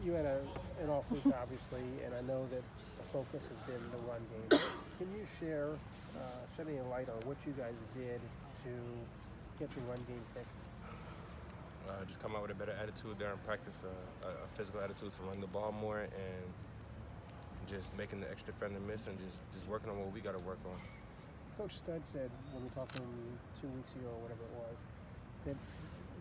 You had an off week, obviously, and I know that the focus has been the run game. Can you shed any light on what you guys did to get the run game fixed? Just come out with a better attitude during practice, a physical attitude to run the ball more, and just making the extra defender miss, and just working on what we got to work on. Coach Stud said when we talked to him 2 weeks ago, or whatever it was, that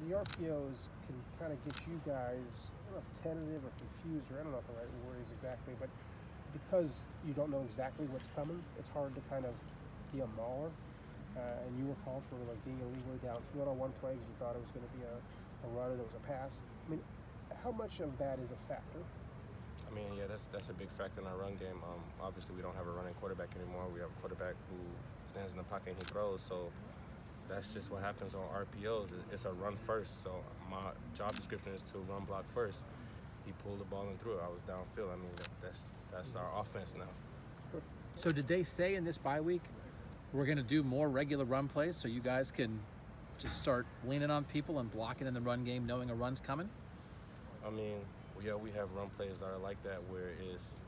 the RPOs can kind of get you guys, I don't know if tentative or confused, or I don't know what the right word is exactly, but because you don't know exactly what's coming, it's hard to kind of be a mauler. And you were called for like being illegally downfield on one play because you thought it was going to be a run and it was a pass. I mean, how much of that is a factor? I mean, yeah, that's a big factor in our run game. Obviously, we don't have a running quarterback anymore. We have a quarterback who stands in the pocket and he throws. So that's just what happens on RPOs. It's a run first. So my job description is to run block first. He pulled the ball and threw it. I was downfield. I mean, that's our offense now. So did they say in this bye week, we're going to do more regular run plays so you guys can just start leaning on people and blocking in the run game knowing a run's coming? I mean, yeah, we have run plays that are like that where it's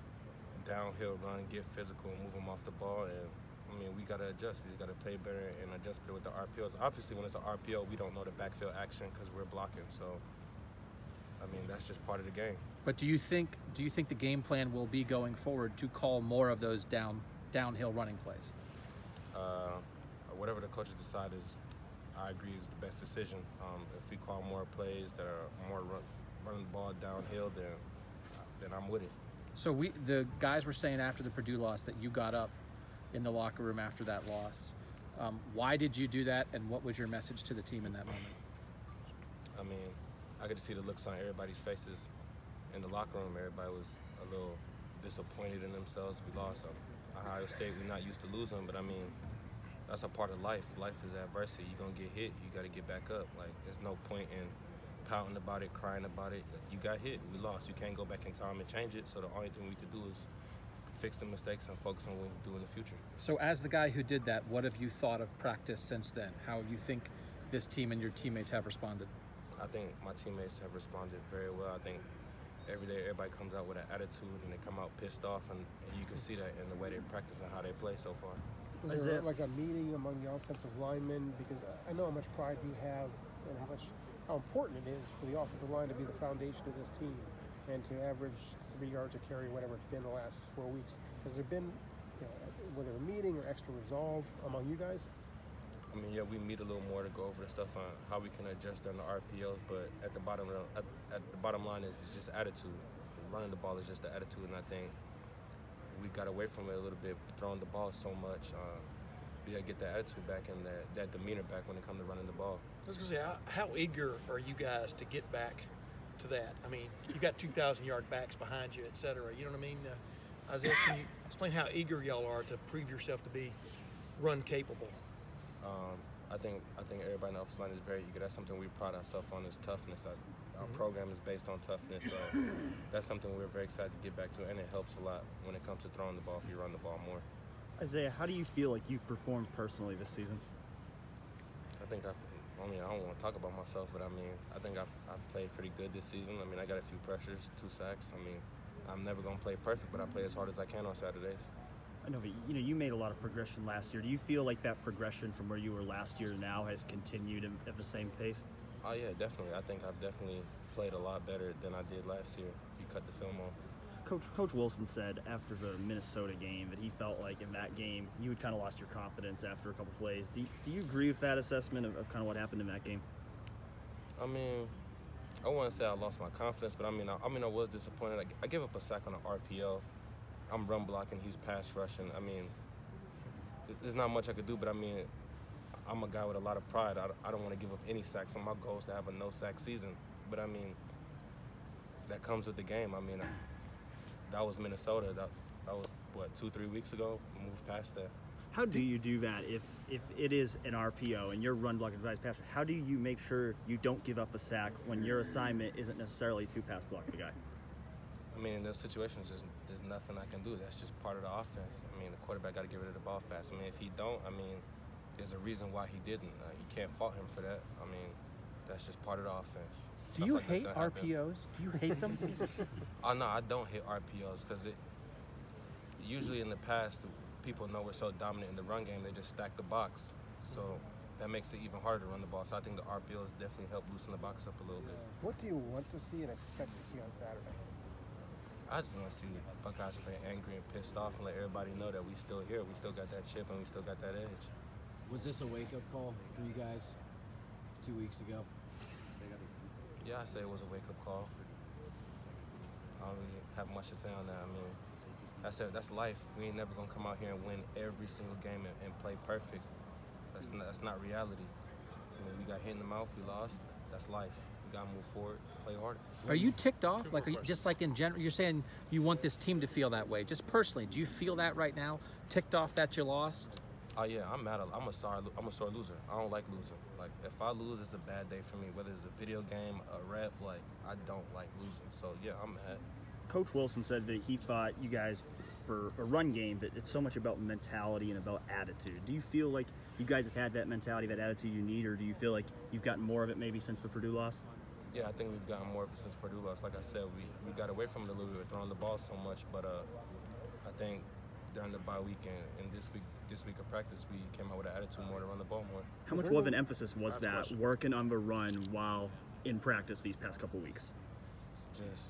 downhill run, get physical, and move them off the ball. And, I mean, we got to adjust. We just got to play better and adjust better with the RPOs. Obviously, when it's an RPO, we don't know the backfield action because we're blocking. So, I mean, that's just part of the game. But do you think the game plan will be going forward to call more of those downhill running plays? Whatever the coaches decide is, I agree, is the best decision. If we call more plays that are more running the ball downhill, then I'm with it. So the guys were saying after the Purdue loss that you got up in the locker room after that loss. Why did you do that, and what was your message to the team in that moment? I mean, I get to see the looks on everybody's faces in the locker room. Everybody was a little disappointed in themselves. We lost. Ohio State, we're not used to losing, but I mean, that's a part of life. Life is adversity. You're going to get hit. You got to get back up. Like, there's no point in pouting about it, crying about it. You got hit. We lost. You can't go back in time and change it. So the only thing we could do is fix the mistakes and focus on what we do in the future. So as the guy who did that, what have you thought of practice since then? How you think this team and your teammates have responded? I think my teammates have responded very well. I think every day everybody comes out with an attitude and they come out pissed off, and you can see that in the way they practice and how they play so far. Was there like a meeting among the offensive linemen? Because I know how much pride you have and how important it is for the offensive line to be the foundation of this team and to average 3 yards a carry, whatever it's been the last 4 weeks. Has there been, whether a meeting or extra resolve among you guys? I mean, yeah, we meet a little more to go over the stuff on how we can adjust during the RPOs, but at the bottom line is it's just attitude. Running the ball is just the attitude, and I think we got away from it a little bit, throwing the ball so much. We got to get that attitude back and that demeanor back when it comes to running the ball. I was going to say, how eager are you guys to get back to that? I mean, you got 2,000-yard backs behind you, et cetera. You know what I mean? Isaiah, can you explain how eager y'all are to prove yourself to be run capable? I think everybody in the offensive line is very eager. That's something we pride ourselves on, is toughness. Our program is based on toughness, so that's something we're very excited to get back to, and it helps a lot when it comes to throwing the ball if you run the ball more. Isaiah, how do you feel like you've performed personally this season? I think I don't want to talk about myself, but I mean, I think I've played pretty good this season. I mean, I got a few pressures, 2 sacks. I mean, I'm never going to play perfect, but I play as hard as I can on Saturdays. I know, but you made a lot of progression last year. Do you feel like that progression from where you were last year to now has continued at the same pace? Oh yeah, definitely. I think I've definitely played a lot better than I did last year. If you cut the film on. Coach Wilson said after the Minnesota game that he felt like in that game you had kind of lost your confidence after a couple plays. Do you agree with that assessment of kind of what happened in that game? I mean, I wouldn't say I lost my confidence, but I mean I was disappointed. I gave up a sack on an RPO. I'm run blocking, he's pass rushing. I mean, there's not much I could do, but I mean, I'm a guy with a lot of pride. I don't want to give up any sacks, so my goal is to have a no-sack season. But I mean, that comes with the game. I mean, that was Minnesota. That was, what, 2-3 weeks ago? We moved past that. How do you do that if it is an RPO and you're run blocking pass rusher? How do you make sure you don't give up a sack when your assignment isn't necessarily to pass block the guy? I mean, in those situations, there's nothing I can do. That's just part of the offense. I mean, the quarterback got to get rid of the ball fast. I mean, if he don't, I mean, there's a reason why he didn't. You can't fault him for that. I mean, that's just part of the offense. Do you like that's hate gonna happen. RPOs? Do you hate them? Oh no, I don't hate RPOs because it usually in the past people know we're so dominant in the run game they just stack the box, so that makes it even harder to run the ball. So I think the RPOs definitely help loosen the box up a little bit. What do you want to see and expect to see on Saturday? I just want to see Buckeyes play angry and pissed off and let everybody know that we still here. We still got that chip and we still got that edge. Was this a wake-up call for you guys 2 weeks ago? Yeah, I say it was a wake-up call. I don't really have much to say on that. I mean, that's life. We ain't never gonna come out here and win every single game and play perfect. That's not reality. I mean, we got hit in the mouth, we lost. That's life. We gotta move forward, play harder. Are you ticked off? Two Like, more are you, just like in general, you're saying you want this team to feel that way. Just personally, do you feel that right now? Ticked off that you lost? Oh yeah, I'm mad. I'm a sore loser. I don't like losing. Like if I lose, it's a bad day for me. Whether it's a video game, a rep, like I don't like losing. So yeah, I'm mad. Coach Wilson said that he thought you guys, for a run game, that it's so much about mentality and about attitude. Do you feel like you guys have had that mentality, that attitude you need, or do you feel like you've gotten more of it maybe since the Purdue loss? Yeah, I think we've gotten more of it since Purdue lost. Like I said, we got away from it a little bit with throwing the ball so much, but I think during the bye week and this week of practice, we came out with an attitude more to run the ball more. How much of an emphasis was Last that question. working on the run while in practice these past couple weeks? Just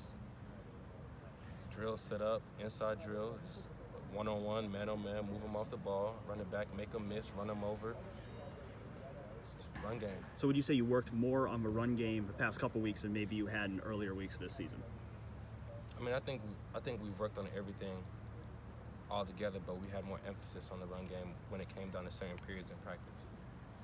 drill set up, inside drill, just one-on-one, man-on-man, move them off the ball, run it back, make them miss, run them over. Just run game. So would you say you worked more on the run game the past couple weeks than maybe you had in earlier weeks this season? I mean, I think we've worked on everything all together, but we had more emphasis on the run game when it came down to certain periods in practice.